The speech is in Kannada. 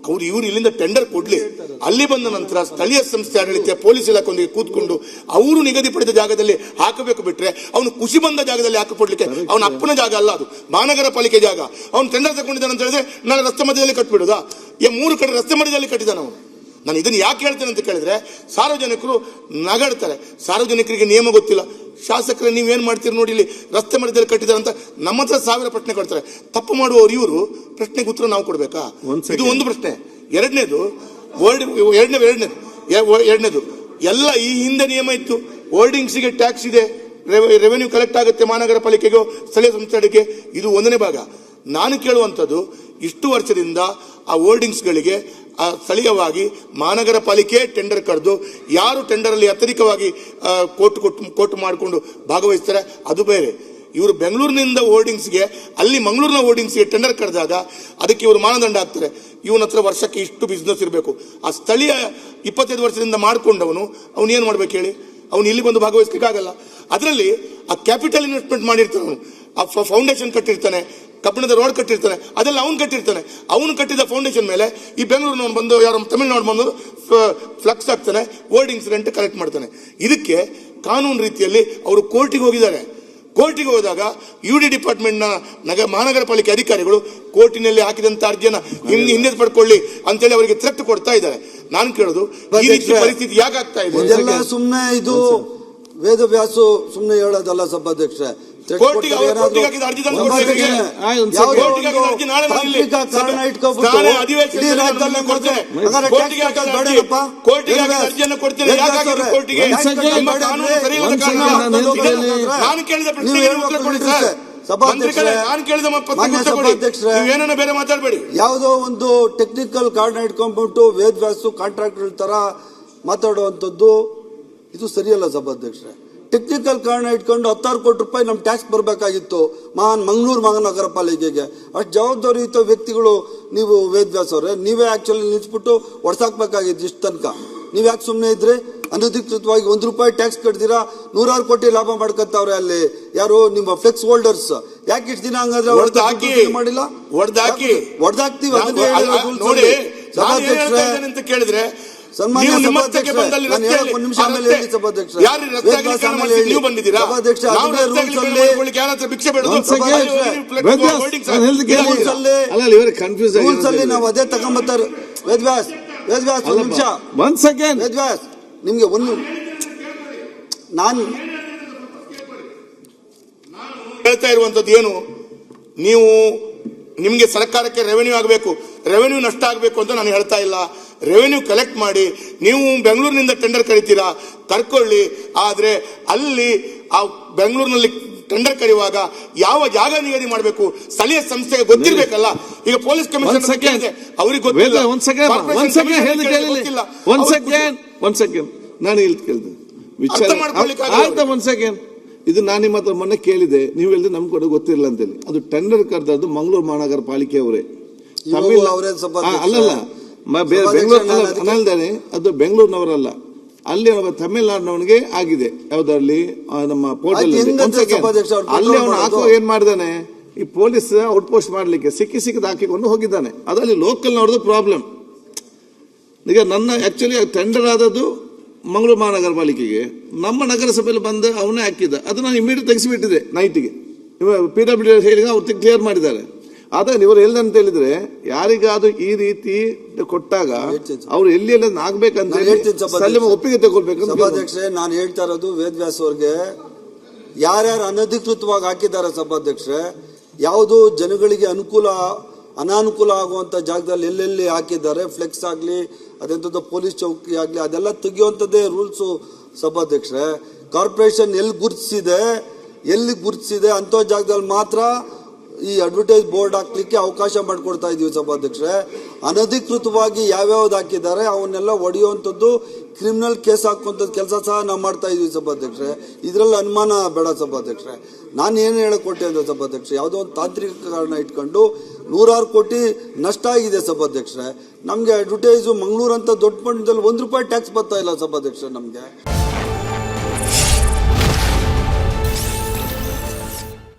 ಅವ್ರು ಇವರು ಇಲ್ಲಿಂದ ಟೆಂಡರ್ ಕೊಡ್ಲಿ, ಅಲ್ಲಿ ಬಂದ ನಂತರ ಸ್ಥಳೀಯ ಸಂಸ್ಥೆ ಆಡಳಿತ ಪೊಲೀಸ್ ಇಲಾಖೆಯೊಂದಿಗೆ ಕೂತ್ಕೊಂಡು ಅವರು ನಿಗದಿಪಡಿಸಿದ ಜಾಗದಲ್ಲಿ ಹಾಕಬೇಕು. ಬಿಟ್ರೆ ಅವನು ಖುಷಿ ಬಂದ ಜಾಗದಲ್ಲಿ ಹಾಕಿಕೊಡ್ಲಿಕ್ಕೆ ಅವನ ಅಪ್ಪನ ಜಾಗ ಅಲ್ಲ, ಅದು ಮಹಾನಗರ ಪಾಲಿಕೆ ಜಾಗ. ಅವನು ಟೆಂಡರ್ ತಗೊಂಡಿದ್ದಾನೆ ಅಂತ ಹೇಳಿದ್ರೆ ನಾಳೆ ರಸ್ತೆ ಮಧ್ಯದಲ್ಲಿ ಕಟ್ಬಿಡುದಾ? 3 ಕಡೆ ರಸ್ತೆ ಮಧ್ಯದಲ್ಲಿ ಕಟ್ಟಿದ್ದಾನೆ ಅವನು. ನಾನು ಇದನ್ನು ಯಾಕೆ ಹೇಳ್ತೇನೆ ಅಂತ ಕೇಳಿದ್ರೆ, ಸಾರ್ವಜನಿಕರು ನಗಾಡ್ತಾರೆ, ಸಾರ್ವಜನಿಕರಿಗೆ ನಿಯಮ ಗೊತ್ತಿಲ್ಲ. ಶಾಸಕರೇ ನೀವೇನು ಮಾಡ್ತೀರಿ ನೋಡಿ, ಇಲ್ಲಿ ರಸ್ತೆ ಮಧ್ಯದಲ್ಲಿ ಕಟ್ಟಿದ್ದಾರೆ ಅಂತ ನಮ್ಮ ಹತ್ರ 1000 ಪ್ರಶ್ನೆ ಕೊಡ್ತಾರೆ. ತಪ್ಪು ಮಾಡುವವರು ಇವರು, ಪ್ರಶ್ನೆಗೆ ಉತ್ತರ ನಾವು ಕೊಡ್ಬೇಕಾ? ಇದು ಒಂದು ಪ್ರಶ್ನೆ. ಎರಡನೇದು ಎಲ್ಲ ಈ ಹಿಂದೆ ನಿಯಮ ಇತ್ತು, ಹೋರ್ಡಿಂಗ್ಸ್ಗೆ ಟ್ಯಾಕ್ಸ್ ಇದೆ, ರೆವೆನ್ಯೂ ಕಲೆಕ್ಟ್ ಆಗುತ್ತೆ ಮಹಾನಗರ ಪಾಲಿಕೆಗೂ ಸ್ಥಳೀಯ ಸಂಸ್ಥೆಗಳಿಗೆ. ಇದು 1ನೇ ಭಾಗ. ನಾನು ಕೇಳುವಂಥದ್ದು, ಇಷ್ಟು ವರ್ಷದಿಂದ ಆ ಹೋರ್ಡಿಂಗ್ಸ್ಗಳಿಗೆ ಸ್ಥಳೀಯವಾಗಿ ಮಹಾನಗರ ಪಾಲಿಕೆ ಟೆಂಡರ್ ಕರೆದು ಯಾರು ಟೆಂಡರಲ್ಲಿ ಅತ್ಯಧಿಕವಾಗಿ ಕೋಟ್ ಮಾಡಿಕೊಂಡು ಭಾಗವಹಿಸ್ತಾರೆ ಅದು ಬೇರೆ. ಇವರು ಬೆಂಗಳೂರಿನಿಂದ ಹೋರ್ಡಿಂಗ್ಸ್ಗೆ, ಅಲ್ಲಿ ಮಂಗಳೂರಿನ ಹೋರ್ಡಿಂಗ್ಸ್ಗೆ ಟೆಂಡರ್ ಕರೆದಾಗ ಅದಕ್ಕೆ ಇವರು ಮಾನದಂಡ ಹಾಕ್ತಾರೆ. ಇವನ ಹತ್ರ ವರ್ಷಕ್ಕೆ ಇಷ್ಟು ಬಿಸ್ನೆಸ್ ಇರಬೇಕು. ಆ ಸ್ಥಳೀಯ 25 ವರ್ಷದಿಂದ ಮಾಡ್ಕೊಂಡವನು ಅವನೇನು ಮಾಡ್ಬೇಕು ಹೇಳಿ? ಅವನು ಇಲ್ಲಿ ಬಂದು ಭಾಗವಹಿಸಲಿಕ್ಕಾಗಲ್ಲ. ಅದರಲ್ಲಿ ಆ ಕ್ಯಾಪಿಟಲ್ ಇನ್ವೆಸ್ಟ್ಮೆಂಟ್ ಮಾಡಿರ್ತಾನೆ ಅವನು, ಆ ಫೌಂಡೇಶನ್ ಕಟ್ಟಿರ್ತಾನೆ, ಕಬ್ಬಿಣದ ರೋಡ್ ಕಟ್ಟಿರ್ತಾನೆ, ಅದೆಲ್ಲ ಅವನು ಕಟ್ಟಿರ್ತಾನೆ. ಅವನು ಕಟ್ಟಿದ ಫೌಂಡೇಶನ್ ಮೇಲೆ ಈ ಬೆಂಗಳೂರಿನವನು ಬಂದು, ಯಾರು ತಮಿಳುನಾಡು ಬಂದು ಫ್ಲಕ್ಸ್ ಹಾಕ್ತಾನೆ, ಹೋರ್ಡಿಂಗ್ಸ್ ರೆಂಟ್ ಕಲೆಕ್ಟ್ ಮಾಡ್ತಾನೆ. ಇದಕ್ಕೆ ಕಾನೂನು ರೀತಿಯಲ್ಲಿ ಅವರು ಕೋರ್ಟಿಗೆ ಹೋಗಿದ್ದಾರೆ. ಕೋರ್ಟಿಗೆ ಹೋದಾಗ UD ಡಿಪಾರ್ಟ್ಮೆಂಟ್ನ ಮಹಾನಗರ ಪಾಲಿಕೆ ಅಧಿಕಾರಿಗಳು ಕೋರ್ಟಿನಲ್ಲಿ ಹಾಕಿದಂತ ಅರ್ಜಿಯನ್ನು ಹಿಂದೆ ಪಡ್ಕೊಳ್ಳಿ ಅಂತೇಳಿ ಅವರಿಗೆ ಥ್ರೆಟ್ ಕೊಡ್ತಾ ಇದ್ದಾರೆ. ನಾನು ಕೇಳೋದು, ಈ ರೀತಿ ಪರಿಸ್ಥಿತಿ ಯಾಕೆ ಆಗ್ತಾ ಇದೆ? ಸುಮ್ಮನೆ ಇದು ವೇದವ್ಯಾಸು ಸುಮ್ಮನೆ ಹೇಳೋದಲ್ಲ ಸಭಾಧ್ಯಕ್ಷ. ಕೋರ್ಟಿಗೆ ಅರ್ಜಿ ತಂದು ಬೇರೆ ಮಾತಾಡಬೇಡಿ. ಯಾವುದೋ ಒಂದು ಟೆಕ್ನಿಕಲ್ ಕಾರಣ ಇಟ್ಕೊಂಡ್ಬಿಟ್ಟು ವೇದವ್ಯಾಸು ಕಾಂಟ್ರಾಕ್ಟರ್ ತರ ಮಾತಾಡುವಂಥದ್ದು ಇದು ಸರಿಯಲ್ಲ ಸಭಾಧ್ಯಕ್ಷರೇ. ಟೆಕ್ನಿಕಲ್ ಕಾರಣ ಇಟ್ಕೊಂಡು 16 ಕೋಟಿ ರೂಪಾಯಿ ನಮ್ಮ ಟ್ಯಾಕ್ಸ್ ಬರಬೇಕಾಗಿತ್ತು ಮಂಗಳೂರು ಮಹಾನಗರ ಪಾಲಿಕೆಗೆ. ಅಷ್ಟು ಜವಾಬ್ದಾರಿಯುತ ವ್ಯಕ್ತಿಗಳು ನೀವು ವೇದವ್ಯಾಸ ಅವರೇ, ನೀವೇ ಆಕ್ಚುಲಿ ನಿಲ್ಸ್ಬಿಟ್ಟು ಹೊಡ್ಸಾಕ್ಬೇಕಾಗಿತ್ತು ಇಷ್ಟು ತನಕ. ನೀವ್ ಯಾಕೆ ಸುಮ್ಮನೆ ಇದ್ರೆ? ಅನಧಿಕೃತವಾಗಿ 1 ರೂಪಾಯಿ ಟ್ಯಾಕ್ಸ್ ಕಟ್ದಿರಾ 100 ಕೋಟಿ ಲಾಭ ಮಾಡ್ಕೊತಾವ್ರೆ ಅಲ್ಲಿ ಯಾರು ನಿಮ್ಮ ಫ್ಲೆಕ್ಸ್ ಹೋಲ್ಡರ್ಸ್. ಯಾಕೆ ಇಷ್ಟು ದಿನ ಹಂಗಾದ್ರೆ ಮಾಡಿಲ್ಲ? ಹೊಡೆದಾಕ್ತಿವಿ ಅಂತ ಕೇಳಿದ್ರೆ ಸನ್ಮಾನ್ಯ ಸಭಾಧ್ಯಕ್ಷ, ನಾವು ಅದೇ ತಗೊಂಬತ್ತಾರೆ. ವೇದವ್ಯಾಸ್ ನಿಮಿಷ, ವೇದವ್ಯಾಸ್ ನಿಮ್ಗೆ ನಾನು ಹೇಳ್ತಾ ಇರುವಂತದ್ದು ಏನು, ನಿಮ್ಗೆ ಸರ್ಕಾರಕ್ಕೆ ರೆವೆನ್ಯೂ ಆಗಬೇಕು, ರೆವೆನ್ಯೂ ನಷ್ಟ ಆಗಬೇಕು ಅಂತ ನಾನು ಹೇಳ್ತಾ ಇಲ್ಲ. ರೆವೆನ್ಯೂ ಕಲೆಕ್ಟ್ ಮಾಡಿ, ನೀವು ಬೆಂಗಳೂರಿನಿಂದ ಟೆಂಡರ್ ಕರೀತೀರಾ, ಕರ್ಕೊಳ್ಳಿ. ಆದ್ರೆ ಅಲ್ಲಿ ಆ ಬೆಂಗಳೂರಿನಲ್ಲಿ ಟೆಂಡರ್ ಕರೆಯುವಾಗ ಯಾವ ಜಾಗ ನಿಗದಿ ಮಾಡಬೇಕು ಸ್ಥಳೀಯ ಸಂಸ್ಥೆಗೆ ಗೊತ್ತಿರ್ಬೇಕಲ್ಲ. ಈಗ ಪೊಲೀಸ್ ಕಮಿಷನರ್ ಅವ್ರಿಗೆ ಗೊತ್ತಿಲ್ಲ. ನಾನು ಇಲ್ಲಿ ಕೇಳಿದೆ ಇದು ನಾನು ನಿಮ್ಮ ಹತ್ರ ಮೊನ್ನೆ ಕೇಳಿದೆ, ನೀವು ಹೇಳಿದ್ರೆ ನಮ್ಗೆ ಕೂಡ ಗೊತ್ತಿರಲಿಲ್ಲ ಅಂತೇಳಿ. ಅದು ಟೆಂಡರ್ ಕರೆದದ್ದು ಮಂಗಳೂರು ಮಹಾನಗರ ಪಾಲಿಕೆ ಅವರೇ, ಅಲ್ಲಲ್ಲ ಬೆಂಗಳೂರಿನಲ್ದಾನೆ, ಅದು ಬೆಂಗಳೂರಿನವರಲ್ಲ, ಅಲ್ಲಿ ತಮಿಳುನಾಡಿನವನಿಗೆ ಆಗಿದೆ. ಯಾವ್ದ್ರಲ್ಲಿ ನಮ್ಮ ಪೋರ್ಟಲ್ ಅಲ್ಲಿ ಅವನು ಹಾಕುವಾಗ ಏನ್ ಮಾಡಿದಾನೆ, ಈ ಪೊಲೀಸ್ ಔಟ್ ಪೋಸ್ಟ್ ಮಾಡ್ಲಿಕ್ಕೆ ಸಿಕ್ಕಿದ ಹಾಕಿಕೊಂಡು ಹೋಗಿದ್ದಾನೆ. ಅದ್ರಲ್ಲಿ ಲೋಕಲ್ ನೋಡಿದ ಪ್ರಾಬ್ಲಮ್. ಈಗ ನನ್ನ ಆಕ್ಚುಲಿ ಟೆಂಡರ್ ಆದದ್ದು ಮಂಗಳೂರು ಮಹಾನಗರ ಪಾಲಿಕೆಗೆ, ನಮ್ಮ ನಗರಸಭೆಯಲ್ಲಿ ಬಂದು ಅವನೇ ಹಾಕಿದ್ದ. ಅದು ನಾನು ಇಮಿಡಿಯೇಟ್ ತೆಗೆಸಿಬಿಟ್ಟಿದೆ ನೈಟಿಗೆ. PWD ಹೇಳಿ ಅವ್ರು ಕ್ಲಿಯರ್ ಮಾಡಿದ್ದಾರೆ. ಆದ್ರೆ ಇವರು ಎಲ್ಲಂತ ಹೇಳಿದ್ರೆ, ಯಾರಿಗಾದ್ರೂ ಈ ರೀತಿ ಕೊಟ್ಟಾಗ ಅವ್ರು ಎಲ್ಲಿ ಆಗ್ಬೇಕಂತ ಒಪ್ಪಿಗೆ ತಗೊಳ್ಬೇಕು. ಸಭಾಧ್ಯಕ್ಷರೇ, ನಾನು ಹೇಳ್ತಾ ಇರೋದು ವೇದವ್ಯಾಸ್ ಅವ್ರಿಗೆ ಯಾರ್ಯಾರು ಅನಧಿಕೃತವಾಗಿ ಹಾಕಿದ್ದಾರೆ ಸಭಾಧ್ಯಕ್ಷರೇ, ಯಾವುದು ಜನಗಳಿಗೆ ಅನಾನುಕೂಲ ಆಗುವಂತ ಜಾಗದಲ್ಲಿ ಎಲ್ಲೆಲ್ಲಿ ಹಾಕಿದ್ದಾರೆ, ಫ್ಲೆಕ್ಸ್ ಆಗ್ಲಿ ಅದೆಂಥದ್ದು ಪೊಲೀಸ್ ಚೌಕಿ ಆಗ್ಲಿ, ಅದೆಲ್ಲ ತೆಗೆಯುವಂಥದ್ದೇ ರೂಲ್ಸು ಸಭಾಧ್ಯಕ್ಷರೇ. ಕಾರ್ಪೊರೇಷನ್ ಎಲ್ಲಿ ಗುರುತಿಸಿದೆ ಅಂತ ಜಾಗದಲ್ಲಿ ಮಾತ್ರ ಈ ಅಡ್ವರ್ಟೈಸ್ ಬೋರ್ಡ್ ಹಾಕ್ಲಿಕ್ಕೆ ಅವಕಾಶ ಮಾಡಿಕೊಡ್ತಾ ಇದೀವಿ ಸಭಾಧ್ಯಕ್ಷರೇ. ಅನಧಿಕೃತವಾಗಿ ಯಾವ್ಯಾವ್ದು ಹಾಕಿದ್ದಾರೆ ಅವನ್ನೆಲ್ಲ ಹೊಡೆಯುವಂಥದ್ದು, ಕ್ರಿಮಿನಲ್ ಕೇಸ್ ಹಾಕುವಂಥದ್ದು ಕೆಲಸ ಸಹ ನಾವು ಮಾಡ್ತಾ ಇದೀವಿ ಸಭಾಧ್ಯಕ್ಷರೇ. ಇದರಲ್ಲಿ ಅನುಮಾನ ಬೇಡ ಸಭಾಧ್ಯಕ್ಷರೇ. ನಾನು ಏನು ಹೇಳಕೊಟ್ಟೆ ಅಂದ್ರೆ ಸಭಾಧ್ಯಕ್ಷರೇ, ಯಾವುದೋ ಒಂದು ತಾಂತ್ರಿಕ ಕಾರಣ ಇಟ್ಕೊಂಡು 100 ಕೋಟಿ ನಷ್ಟ ಆಗಿದೆ ಸಭಾಧ್ಯಕ್ಷರೇ. ನಮಗೆ ಅಡ್ವರ್ಟೈಸು ಮಂಗಳೂರು ಅಂತ ದೊಡ್ಡ ಮಟ್ಟದಲ್ಲಿ 1 ರೂಪಾಯಿ ಟ್ಯಾಕ್ಸ್ ಬರ್ತಾ ಇಲ್ಲ ಸಭಾಧ್ಯಕ್ಷರೇ ನಮಗೆ.